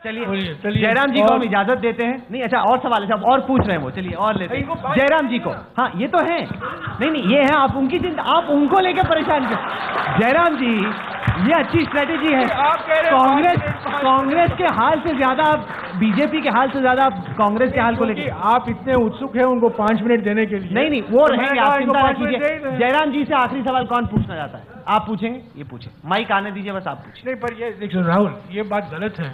चलिए जयराम जी को हम इजाजत देते हैं। नहीं अच्छा और सवाल है, और पूछ रहे हैं वो, चलिए और लेते हैं जयराम जी को। हाँ ये तो है, नहीं ये है, आप उनकी चिंता, आप उनको लेके परेशान कर। जयराम जी ये अच्छी स्ट्रेटेजी है। कांग्रेस के हाल से ज्यादा आप बीजेपी के हाल से ज्यादा आप कांग्रेस के हाल को लेकर आप इतने उत्सुक हैं उनको 5 मिनट देने के लिए। नहीं वो रहेंगे, आप चिंता ना कीजिए। जयराम जी से आखिरी सवाल कौन पूछना चाहता है? आप पूछेंगे? ये पूछे, माइक आने दीजिए, बस आप पूछे। नहीं पर ये देखिए राहुल, ये बात गलत है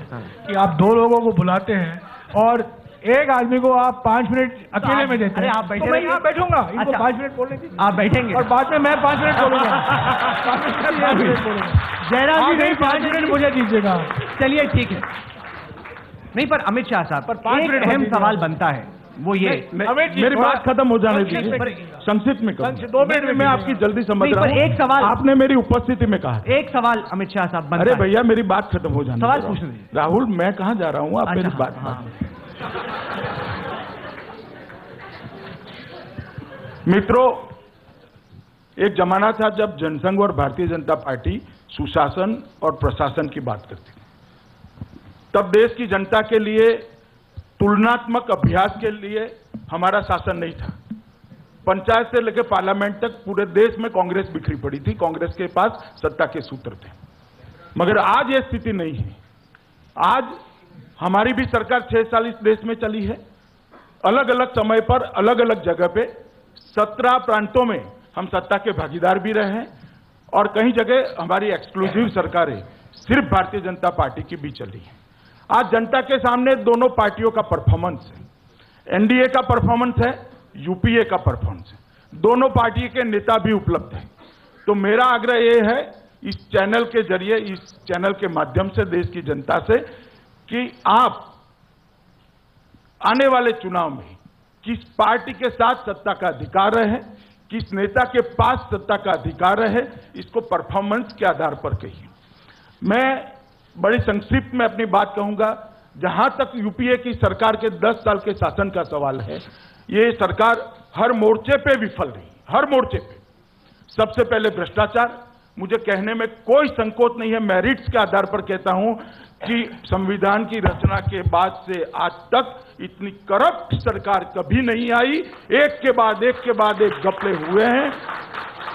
कि आप 2 लोगों को बुलाते हैं और एक आदमी को आप 5 मिनट अकेले में देते हैं। आप बैठे, तो मैं यहाँ बैठूंगा, इनको 5 मिनट बोलने दीजिए। आप बैठेंगे और बाद में मैं 5 मिनट बोलूंगा। जयराम जी नहीं 5 मिनट मुझे दीजिएगा। चलिए ठीक है। नहीं पर अमित शाह साहब, पर 5 मिनट अहम सवाल बनता है, वो ये मेरी बात खत्म हो जाने दीजिए, संक्षिप्त में 2 मिनट में मैं आपकी जल्दी समझ रहा हूँ। एक सवाल आपने मेरी उपस्थिति में कहा, एक सवाल अमित शाह साहब बनता अरे भैया मेरी बात खत्म हो जाने सवाल पूछने दीजिए। राहुल मैं कहाँ जा रहा हूँ, आप मेरी बात मित्रों, एक जमाना था जब जनसंघ और भारतीय जनता पार्टी सुशासन और प्रशासन की बात करती थी। तब देश की जनता के लिए तुलनात्मक अभ्यास के लिए हमारा शासन नहीं था। पंचायत से लेकर पार्लियामेंट तक पूरे देश में कांग्रेस बिखरी पड़ी थी, कांग्रेस के पास सत्ता के सूत्र थे। मगर आज यह स्थिति नहीं है। आज हमारी भी सरकार 6 साल इस देश में चली है। अलग अलग समय पर अलग अलग जगह पे 17 प्रांतों में हम सत्ता के भागीदार भी रहे हैं और कई जगह हमारी एक्सक्लूसिव सरकारें सिर्फ भारतीय जनता पार्टी की भी चली है। आज जनता के सामने दोनों पार्टियों का परफॉर्मेंस है, एनडीए का परफॉर्मेंस है, यूपीए का परफॉर्मेंस है। दोनों पार्टी के नेता भी उपलब्ध हैं। तो मेरा आग्रह यह है इस चैनल के जरिए, इस चैनल के माध्यम से देश की जनता से, कि आप आने वाले चुनाव में किस पार्टी के साथ सत्ता का अधिकार है, किस नेता के पास सत्ता का अधिकार है, इसको परफॉर्मेंस के आधार पर कहिए। मैं बड़ी संक्षिप्त में अपनी बात कहूंगा। जहां तक यूपीए की सरकार के 10 साल के शासन का सवाल है, ये सरकार हर मोर्चे पे विफल रही, हर मोर्चे पे। सबसे पहले भ्रष्टाचार, मुझे कहने में कोई संकोच नहीं है, मेरिट्स के आधार पर कहता हूं कि संविधान की रचना के बाद से आज तक इतनी करप्ट सरकार कभी नहीं आई। एक के बाद एक घपले हुए हैं।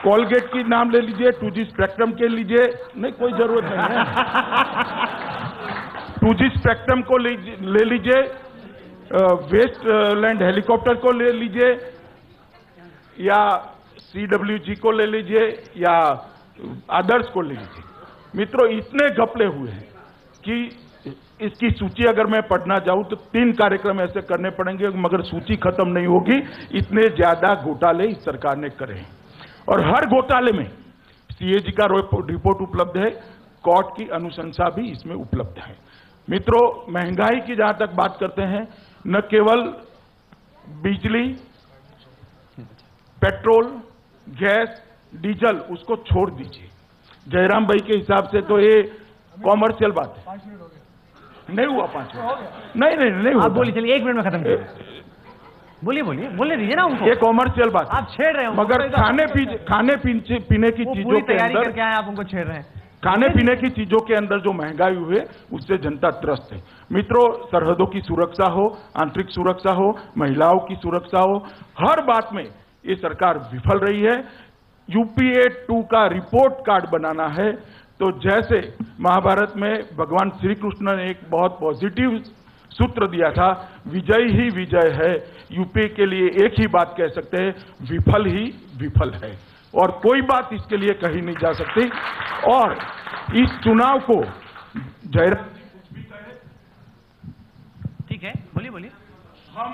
कोलगेट की नाम ले लीजिए, 2G स्पेक्ट्रम के लीजिए, नहीं कोई जरूरत नहीं है। 2G स्पेक्ट्रम को ले लीजिए, वेस्टलैंड हेलीकॉप्टर को ले लीजिए, या CWG को ले लीजिए, या आदर्श को ले लीजिए। मित्रों इतने घपले हुए हैं कि इसकी सूची अगर मैं पढ़ना जाऊं तो 3 कार्यक्रम ऐसे करने पड़ेंगे, मगर सूची खत्म नहीं होगी। इतने ज्यादा घोटाले इस सरकार ने करे हैं और हर घोटाले में CAG का रिपोर्ट उपलब्ध है, कोर्ट की अनुशंसा भी इसमें उपलब्ध है। मित्रों महंगाई की जहां तक बात करते हैं, न केवल बिजली, पेट्रोल, गैस, डीजल उसको छोड़ दीजिए। जयराम भाई के हिसाब से तो ये कॉमर्शियल बात है। नहीं हुआ 5 मिनट, नहीं हुआ। आप बोलिए, चलिए 1 मिनट में खत्म कीजिए। बोलिए दीजिए ना उनको। ये कॉमर्शियल बात आप छेड़ रहे हो, मगर खाने पीने की चीजों के तैयारी अंदर करके आए, आप उनको छेड़ रहे हैं। खाने पीने की चीजों के अंदर जो महंगाई हुई है उससे जनता त्रस्त है। मित्रों सरहदों की सुरक्षा हो, आंतरिक सुरक्षा हो, महिलाओं की सुरक्षा हो, हर बात में ये सरकार विफल रही है। यूपीए 2 का रिपोर्ट कार्ड बनाना है तो जैसे महाभारत में भगवान श्री कृष्ण ने एक बहुत पॉजिटिव सूत्र दिया था, विजय ही विजय है। यूपीए के लिए एक ही बात कह सकते हैं, विफल ही विफल है और कोई बात इसके लिए कही नहीं जा सकती। और इस चुनाव को जयराम कुछ भी कहे, ठीक है, बोलिए। हम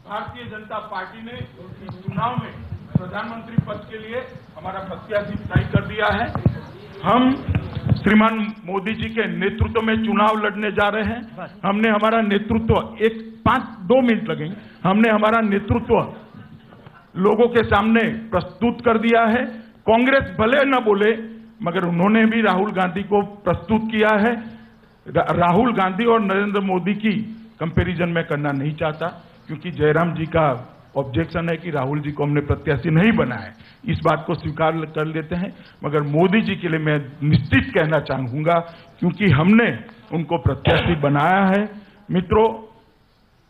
भारतीय जनता पार्टी ने इस चुनाव में प्रधानमंत्री पद के लिए हमारा प्रत्याशी तय कर दिया है। हम श्रीमान मोदी जी के नेतृत्व में चुनाव लड़ने जा रहे हैं। हमने हमारा नेतृत्व 2 मिनट लगेंगे, हमने हमारा नेतृत्व लोगों के सामने प्रस्तुत कर दिया है। कांग्रेस भले न बोले मगर उन्होंने भी राहुल गांधी को प्रस्तुत किया है। राहुल गांधी और नरेंद्र मोदी की कंपैरिजन में करना नहीं चाहता, क्योंकि जयराम जी का ऑब्जेक्शन है कि राहुल जी को हमने प्रत्याशी नहीं बनाया है। इस बात को स्वीकार कर लेते हैं, मगर मोदी जी के लिए मैं निश्चित कहना चाहूंगा, क्योंकि हमने उनको प्रत्याशी बनाया है। मित्रों,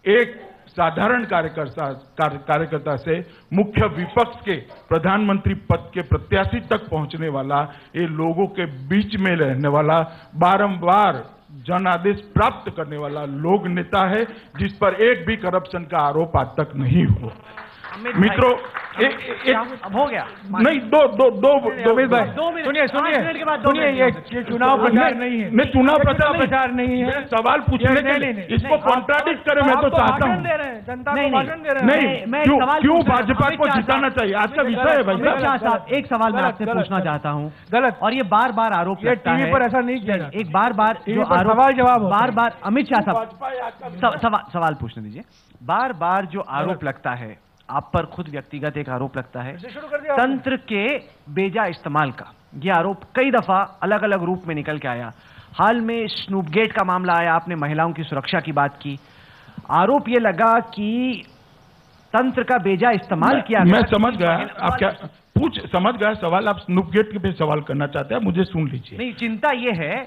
एक साधारण कार्यकर्ता से मुख्य विपक्ष के प्रधानमंत्री पद के प्रत्याशी तक पहुंचने वाला, ये लोगों के बीच में रहने वाला, बारंबार जन आदेश प्राप्त करने वाला लोक नेता है, जिस पर एक भी करप्शन का आरोप आज तक नहीं हुआ। मित्रों, अब हो गया नहीं, दो सुनिए, ये चुनाव प्रचार नहीं है। मैं चुनाव प्रचार नहीं है। सवाल पूछने के लिए इसको कॉन्ट्राडिक्ट करे, मैं तो चाहता हूँ। जनता को भाषण दे रहे हैं। नहीं, क्यों भाजपा को जिताना चाहिए? आज का विषय है भाई। अमित शाह साहब, एक सवाल मैं आपसे पूछना चाहता हूँ। गलत। और ये बार बार आरोप लगता है, टीवी पर ऐसा नहीं किया जाता। एक बार जो आरोप, सवाल जवाब बार बार अमित शाह साहब सवाल पूछने दीजिए। बार बार जो आरोप लगता है, आप पर खुद व्यक्तिगत एक आरोप लगता है तंत्र के बेजा इस्तेमाल का। यह आरोप कई दफा अलग अलग रूप में निकल के आया। हाल में स्नूपगेट का मामला आया, आपने महिलाओं की सुरक्षा की बात की। आरोप यह लगा कि तंत्र का बेजा इस्तेमाल किया। मैं समझ गया आप क्या समझ गया सवाल। आप स्नूपगेट पे सवाल करना चाहते हैं, मुझे सुन लीजिए। नहीं, चिंता यह है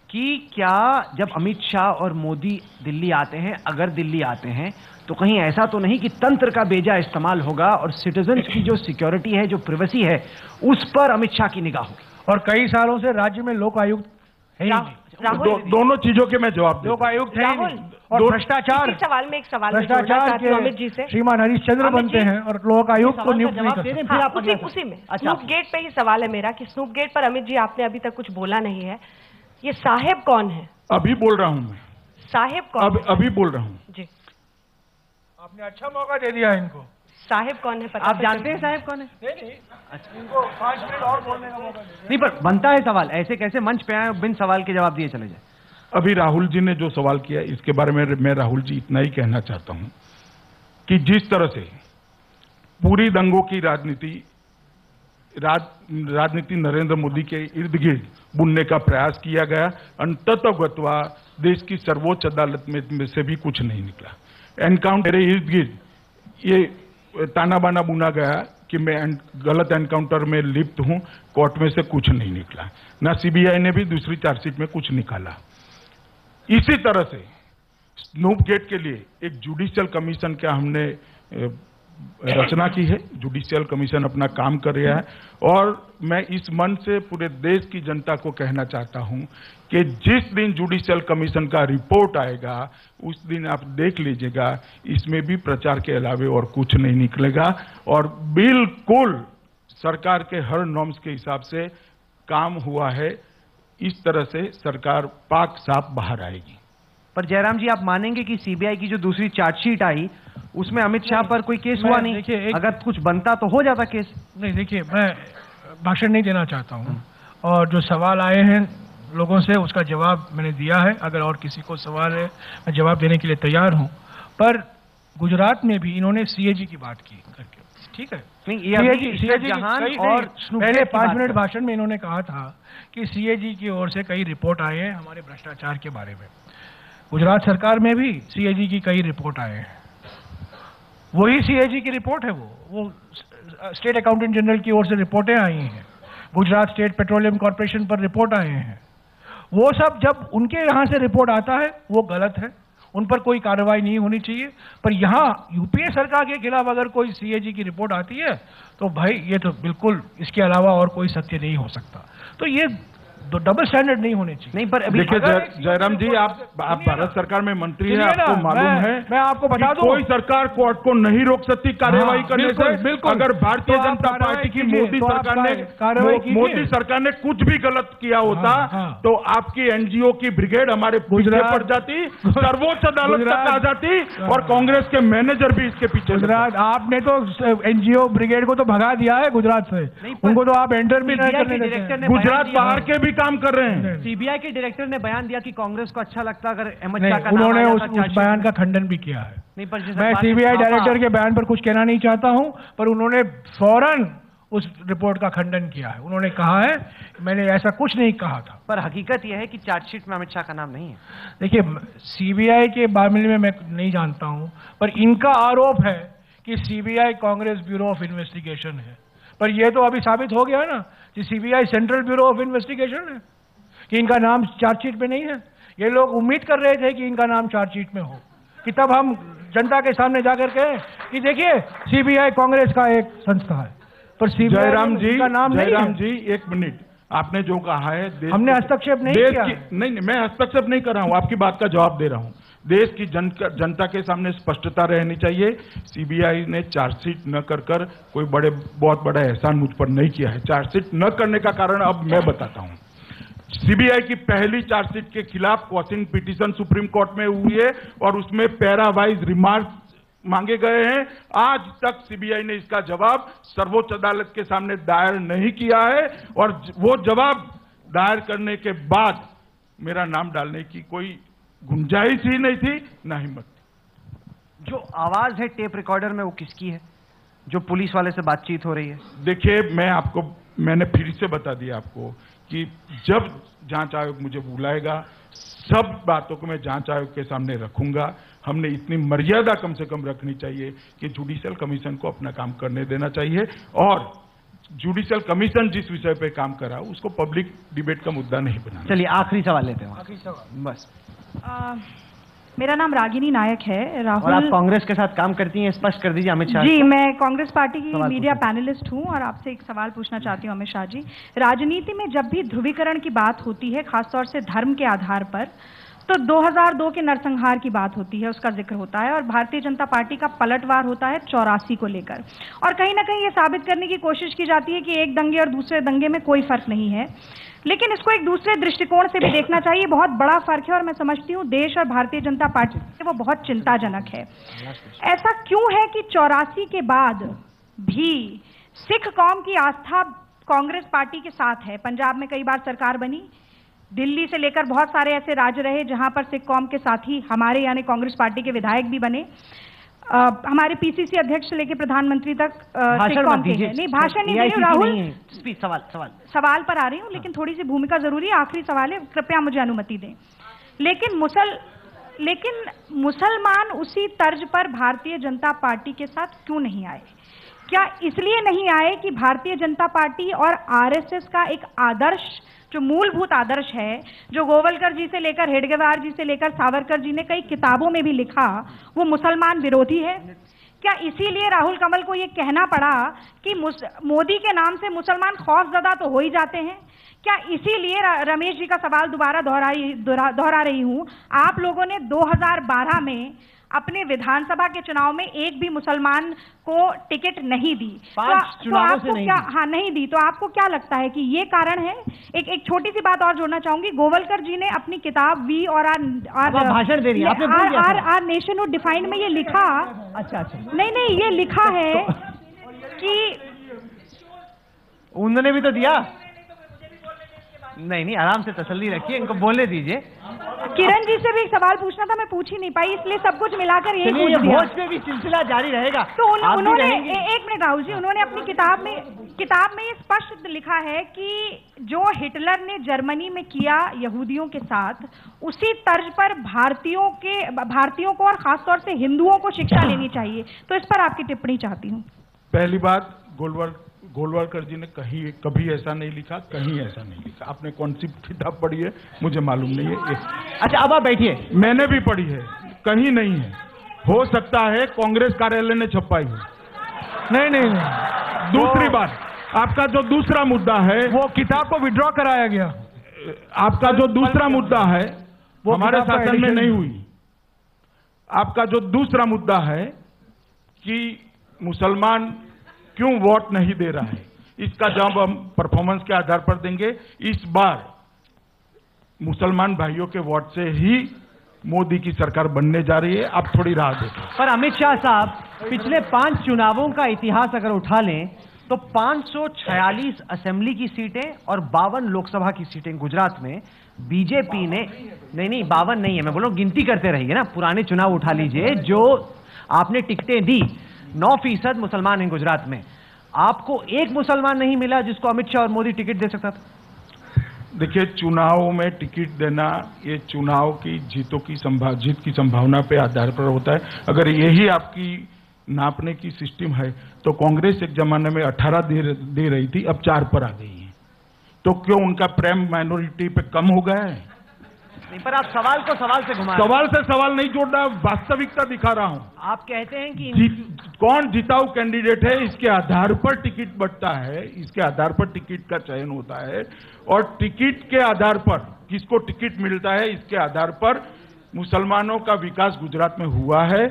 कि क्या जब अमित शाह और मोदी दिल्ली आते हैं, अगर दिल्ली आते हैं, तो कहीं ऐसा तो नहीं कि तंत्र का बेजा इस्तेमाल होगा और सिटीजन्स की जो सिक्योरिटी है, जो प्राइवेसी है, उस पर अमित शाह की निगाह होगी। और कई सालों से राज्य में लोक आयुक्त है ही नहीं। दोनों चीजों के मैं जवाब लोक आयुक्त है ही नहीं। और भ्रष्टाचार, सवाल में एक सवाल भ्रष्टाचार के अमित जी से श्रीमान हरिश्चंद्र बनते हैं और लोक आयुक्त को नियुक्त नहीं करते। उसी में स्नूप गेट पे ही सवाल है मेरा कि स्नूप गेट पर अमित जी आपने अभी तक कुछ बोला नहीं है। ये साहेब कौन है? अभी बोल रहा हूं मैं। साहेब कौन? अभी बोल रहा हूं जी। आपने अच्छा मौका दे दिया इनको। साहेब कौन है पता? आप जानते हैं साहेब कौन है? नहीं। अच्छा, इनको 5 मिनट और बोलने का मौका दे। नहीं, पर बनता है सवाल। ऐसे कैसे मंच पे आए बिन सवाल के जवाब दिए चले जाए? अभी राहुल जी ने जो सवाल किया, इसके बारे में मैं राहुल जी इतना ही कहना चाहता हूं कि जिस तरह से पूरी दंगों की राजनीति नरेंद्र मोदी के इर्द गिर्द बुनने का प्रयास किया गया, अंततः देश की सर्वोच्च अदालत में से भी कुछ नहीं निकला। एनकाउंटर इर्द गिर्द ये ताना बाना बुना गया कि मैं गलत एनकाउंटर में लिप्त हूं, कोर्ट में से कुछ नहीं निकला। ना सीबीआई ने भी दूसरी चार्जशीट में कुछ निकाला। इसी तरह से स्नूपगेट के लिए एक जुडिशियल कमीशन का हमने रचना की है। जुडिशियल कमीशन अपना काम कर रहा है और मैं इस मन से पूरे देश की जनता को कहना चाहता हूं कि जिस दिन जुडिशियल कमीशन का रिपोर्ट आएगा, उस दिन आप देख लीजिएगा, इसमें भी प्रचार के अलावे और कुछ नहीं निकलेगा और बिल्कुल सरकार के हर नॉर्म्स के हिसाब से काम हुआ है। इस तरह से सरकार पाक साफ बाहर आएगी। पर जयराम जी, आप मानेंगे कि सीबीआई की जो दूसरी चार्जशीट आई, उसमें अमित शाह पर कोई केस हुआ नहीं? अगर कुछ बनता तो हो जाता केस। नहीं, देखिए, मैं भाषण नहीं देना चाहता हूं और जो सवाल आए हैं लोगों से, उसका जवाब मैंने दिया है। अगर और किसी को सवाल है, मैं जवाब देने के लिए तैयार हूं। पर गुजरात में भी इन्होंने सीएजी की बात की करके, ठीक है? सीएजी और पहले 5 मिनट भाषण में इन्होंने कहा था कि सीएजी की ओर से कई रिपोर्ट आए हैं हमारे भ्रष्टाचार के बारे में। गुजरात सरकार में भी सीएजी की कई रिपोर्ट आए हैं। वही सीएजी की रिपोर्ट है, वो स्टेट अकाउंटेंट जनरल की ओर से रिपोर्टें आई हैं। गुजरात स्टेट पेट्रोलियम कॉर्पोरेशन पर रिपोर्ट आए हैं। वो सब जब उनके यहाँ से रिपोर्ट आता है, वो गलत है, उन पर कोई कार्रवाई नहीं होनी चाहिए। पर यहाँ यूपीए सरकार के खिलाफ अगर कोई सीएजी की रिपोर्ट आती है, तो भाई ये तो बिल्कुल इसके अलावा और कोई सत्य नहीं हो सकता। तो ये डबल स्टैंडर्ड नहीं होने चाहिए। नहीं, पर देखिए जयराम जी, आप भारत सरकार में मंत्री हैं, आपको मालूम है। मैं आपको बता दूं, कोई सरकार कोर्ट को नहीं रोक सकती कार्रवाई करने से। अगर भारतीय जनता पार्टी की मोदी सरकार ने कुछ भी गलत किया होता, तो आपकी एनजीओ की ब्रिगेड हमारे पीछे पड़ जाती, सर्वोच्च अदालत तक आ जाती और कांग्रेस के मैनेजर भी इसके पीछे। गुजरात, आपने तो एनजीओ ब्रिगेड को तो भगा दिया है गुजरात से, उनको तो आप एंटर भी नहीं करने देते। गुजरात बाहर के भी काम कर रहे हैं। सीबीआई के डायरेक्टर ने बयान दिया कि कांग्रेस को अच्छा लगता अगर अमित शाह का उन्होंने उस बयान का खंडन भी किया है। नहीं, पर मैं सीबीआई डायरेक्टर के बयान पर कुछ कहना नहीं चाहता हूं, पर उन्होंने फौरन उस रिपोर्ट का खंडन किया है। उन्होंने कहा है मैंने ऐसा कुछ नहीं कहा था। पर हकीकत यह है कि चार्जशीट में अमित शाह का नाम नहीं है। देखिए, सीबीआई के मामले में मैं नहीं जानता हूं, पर इनका आरोप है कि CBI Congress bureau of investigation है। पर यह तो अभी साबित हो गया है ना कि CBI central bureau of investigation है, कि इनका नाम चार्जशीट में नहीं है। ये लोग उम्मीद कर रहे थे कि इनका नाम चार्जशीट में हो, कि तब हम जनता के सामने जाकर कहें कि देखिए सीबीआई कांग्रेस का एक संस्था है, पर सीबीआई का नाम नहीं है। जयराम जी, एक मिनट, आपने जो कहा है हमने हस्तक्षेप नहीं किया। नहीं, मैं हस्तक्षेप नहीं कर रहा हूं, आपकी बात का जवाब दे रहा हूं। देश की जनता के सामने स्पष्टता रहनी चाहिए। सीबीआई ने चार्जशीट न कर कोई बहुत बड़ा एहसान मुझ पर नहीं किया है। चार्जशीट न करने का कारण अब मैं बताता हूं। सीबीआई की पहली चार्जशीट के खिलाफ क्वॉशिंग पिटीशन सुप्रीम कोर्ट में हुई है और उसमें पैरा वाइज रिमार्क मांगे गए हैं। आज तक सीबीआई ने इसका जवाब सर्वोच्च अदालत के सामने दायर नहीं किया है और वो जवाब दायर करने के बाद मेरा नाम डालने की कोई गुंजाइश ही नहीं थी, ना हिम्मत थी। जो आवाज है टेप रिकॉर्डर में वो किसकी है, जो पुलिस वाले से बातचीत हो रही है? देखिए, मैंने फिर से बता दिया आपको कि जब जांच आयोग मुझे बुलाएगा सब बातों को मैं जांच आयोग के सामने रखूंगा। हमने इतनी मर्यादा कम से कम रखनी चाहिए कि जुडिशियल कमीशन को अपना काम करने देना चाहिए और जुडिशियल कमीशन जिस विषय पे काम करा उसको पब्लिक डिबेट का मुद्दा नहीं बनाना। चलिए आखिरी सवाल लेते हैं। आखिरी सवाल बस। मेरा नाम रागिनी नायक है। राहुल, और आप कांग्रेस के साथ काम करती हैं, स्पष्ट कर दीजिए अमित शाह जी, को। मैं कांग्रेस पार्टी की मीडिया पैनलिस्ट हूं और आपसे एक सवाल पूछना चाहती हूं अमित शाह जी। राजनीति में जब भी ध्रुवीकरण की बात होती है, खासतौर से धर्म के आधार पर, तो 2002 के नरसंहार की बात होती है, उसका जिक्र होता है और भारतीय जनता पार्टी का पलटवार होता है 84 को लेकर, और कहीं ना कहीं ये साबित करने की कोशिश की जाती है कि एक दंगे और दूसरे दंगे में कोई फर्क नहीं है, लेकिन इसको एक दूसरे दृष्टिकोण से भी देखना चाहिए। बहुत बड़ा फर्क है और मैं समझती हूँ देश और भारतीय जनता पार्टी से वो बहुत चिंताजनक है। ऐसा क्यों है कि 84 के बाद भी सिख कौम की आस्था कांग्रेस पार्टी के साथ है? पंजाब में कई बार सरकार बनी, दिल्ली से लेकर बहुत सारे ऐसे राज्य रहे जहां पर सिख कौम के साथी हमारे यानी कांग्रेस पार्टी के विधायक भी बने। हमारे पीसीसी अध्यक्ष से लेकर प्रधानमंत्री तक सिख कौम के हैं। नहीं, भाषण नहीं दे रही हूं राहुल, सवाल पर आ रही हूं, लेकिन थोड़ी सी भूमिका जरूरी है। आखिरी सवाल है, कृपया मुझे अनुमति दें। लेकिन मुसलमान उसी तर्ज पर भारतीय जनता पार्टी के साथ क्यों नहीं आए? क्या इसलिए नहीं आए कि भारतीय जनता पार्टी और आरएसएस का एक आदर्श, जो मूलभूत आदर्श है, जो गोवलकर जी से लेकर हेडगेवार जी से लेकर सावरकर जी ने कई किताबों में भी लिखा, वो मुसलमान विरोधी है? क्या इसीलिए राहुल कमल को ये कहना पड़ा कि मोदी के नाम से मुसलमान खौफजदा तो हो ही जाते हैं? क्या इसीलिए रमेश जी का सवाल दोबारा दोहरा रही हूं, आप लोगों ने 2012 में अपने विधानसभा के चुनाव में एक भी मुसलमान को टिकट नहीं दी, तो आपको क्या, हाँ नहीं दी, तो आपको क्या लगता है कि ये कारण है? एक छोटी सी बात और जोड़ना चाहूंगी। गोवलकर जी ने अपनी किताब वी और भाषण दे रही है आर नेशनहुड डिफाइंड में ये लिखा, अच्छा नहीं ये लिखा है कि उन्होंने भी तो दिया। नहीं, आराम से तसल्ली रखिए, इनको बोलने दीजिए। किरण जी से भी एक सवाल पूछना था, मैं पूछ ही नहीं पाई, इसलिए सब कुछ मिलाकर यही पूछ दिया। भोज पे भी सिलसिला जारी रहेगा। तो उन्होंने एक मिनट राहुल जी, उन्होंने अपनी किताब में ये स्पष्ट लिखा है कि जो हिटलर ने जर्मनी में किया यहूदियों के साथ, उसी तर्ज पर भारतीयों को और खासतौर से हिंदुओं को शिक्षा लेनी चाहिए। तो इस पर आपकी टिप्पणी चाहती हूँ। पहली बात, गोलवालकर जी ने कभी ऐसा नहीं लिखा, कहीं ऐसा नहीं लिखा। आपने कौन सी किताब पढ़ी है मुझे मालूम नहीं है। अच्छा, अब आप बैठिए। मैंने भी पढ़ी है, कहीं नहीं है। हो सकता है कांग्रेस कार्यालय ने छपाई हो। नहीं। दूसरी बात, आपका जो दूसरा मुद्दा है, वो किताब को विड्रॉ कराया गया। आपका जो दूसरा मुद्दा है वो हमारे शासन में नहीं हुई। आपका जो दूसरा मुद्दा है कि मुसलमान क्यों वोट नहीं दे रहा है, इसका जवाब हम परफॉर्मेंस के आधार पर देंगे। इस बार मुसलमान भाइयों के वोट से ही मोदी की सरकार बनने जा रही है। आप थोड़ी राह देखें। पर अमित शाह साहब, पिछले 5 चुनावों का इतिहास अगर उठा लें तो 546 असेंबली की सीटें और 52 लोकसभा की सीटें गुजरात में बीजेपी ने, नहीं 52 नहीं है, मैं बोल रहा हूं गिनती करते रहिए ना, पुराने चुनाव उठा लीजिए, जो आपने टिकटें दी 9% मुसलमान हैं गुजरात में। आपको एक मुसलमान नहीं मिला जिसको अमित शाह और मोदी टिकट दे सकता था? देखिए, चुनाव में टिकट देना ये चुनाव की जीत की संभावना पे आधार पर होता है। अगर यही आपकी नापने की सिस्टम है तो कांग्रेस एक जमाने में 18 दे रही थी, अब 4 पर आ गई है। तो क्यों उनका प्रेम माइनॉरिटी पे कम हो गया है? नहीं, पर आप सवाल को सवाल से घुमा सवाल से सवाल नहीं जोड़ना, वास्तविकता दिखा रहा हूं। आप कहते हैं कि कौन जिताऊ कैंडिडेट है इसके आधार पर टिकट बढ़ता है, इसके आधार पर टिकट का चयन होता है, और टिकट के आधार पर किसको टिकट मिलता है इसके आधार पर मुसलमानों का विकास गुजरात में हुआ है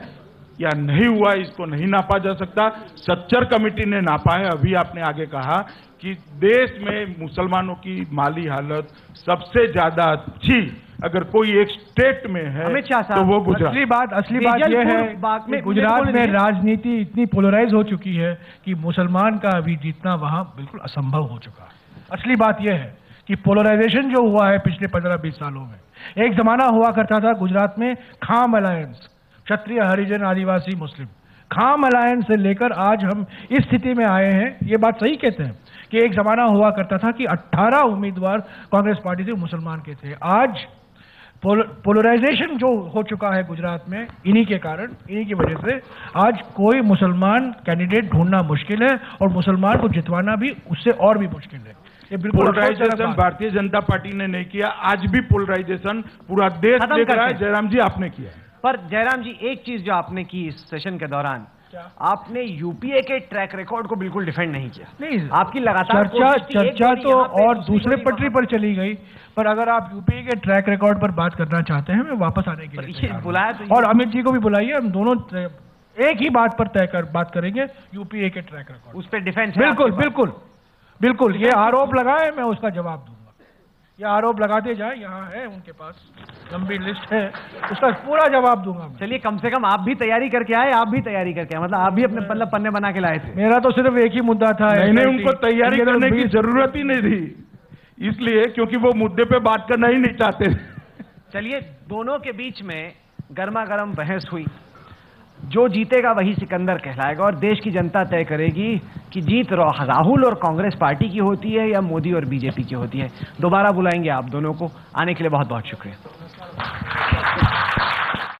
या नहीं हुआ, इसको नहीं नापा जा सकता। सच्चर कमेटी ने नापा है। अभी आपने आगे कहा कि देश में मुसलमानों की माली हालत सबसे ज्यादा अच्छी अगर कोई एक स्टेट में है तो वो गुजरात। असली बात यह है कि गुजरात में राजनीति इतनी पोलराइज हो चुकी है कि मुसलमान का अभी जीतना वहां बिल्कुल असंभव हो चुका है। असली बात यह है कि पोलराइजेशन जो हुआ है पिछले 15-20 सालों में, एक जमाना हुआ करता था गुजरात में खाम अलायंस, क्षत्रिय हरिजन आदिवासी मुस्लिम, खाम अलायंस से लेकर आज हम इस स्थिति में आए हैं। ये बात सही कहते हैं कि एक जमाना हुआ करता था कि 18 उम्मीदवार कांग्रेस पार्टी से मुसलमान के थे। आज पोलराइजेशन जो हो चुका है गुजरात में, इन्हीं के कारण, इन्हीं की वजह से आज कोई मुसलमान कैंडिडेट ढूंढना मुश्किल है और मुसलमान को जितवाना भी उससे और भी मुश्किल है। ये बिल्कुल पोलराइजेशन भारतीय जनता पार्टी ने नहीं किया, आज भी पोलराइजेशन पूरा देश देख रहा है। जयराम जी आपने किया। पर जयराम जी एक चीज जो आपने की इस सेशन के दौरान, आपने यूपीए के ट्रैक रिकॉर्ड को बिल्कुल डिफेंड नहीं किया। नहीं, आपकी लगातार चर्चा तो और दूसरे पटरी पर चली गई। पर अगर आप यूपीए के ट्रैक रिकॉर्ड पर बात करना चाहते हैं, मैं वापस आने के लिए बुलाया तो और अमित जी को भी बुलाइए, हम दोनों एक ही बात पर बात करेंगे, यूपीए के ट्रैक रिकॉर्ड उस पर डिफेंस। बिल्कुल बिल्कुल बिल्कुल, ये आरोप लगाए, मैं उसका जवाब दूंगा। ये आरोप लगाते जाए, यहाँ है उनके पास लंबी लिस्ट है, उसका पूरा जवाब दूंगा। चलिए, कम से कम आप भी तैयारी करके आए, आप भी तैयारी करके आए, मतलब आप भी अपने पन्ने बना के लाए थे। मेरा तो सिर्फ एक ही मुद्दा था। नहीं, उनको तैयारी करने की जरूरत ही नहीं थी, इसलिए क्योंकि वो मुद्दे पे बात करना ही नहीं चाहते। चलिए, दोनों के बीच में गर्मा गर्म बहस हुई। जो जीतेगा वही सिकंदर कहलाएगा और देश की जनता तय करेगी कि जीत राहुल और कांग्रेस पार्टी की होती है या मोदी और बीजेपी की होती है। दोबारा बुलाएंगे आप दोनों को। आने के लिए बहुत बहुत शुक्रिया।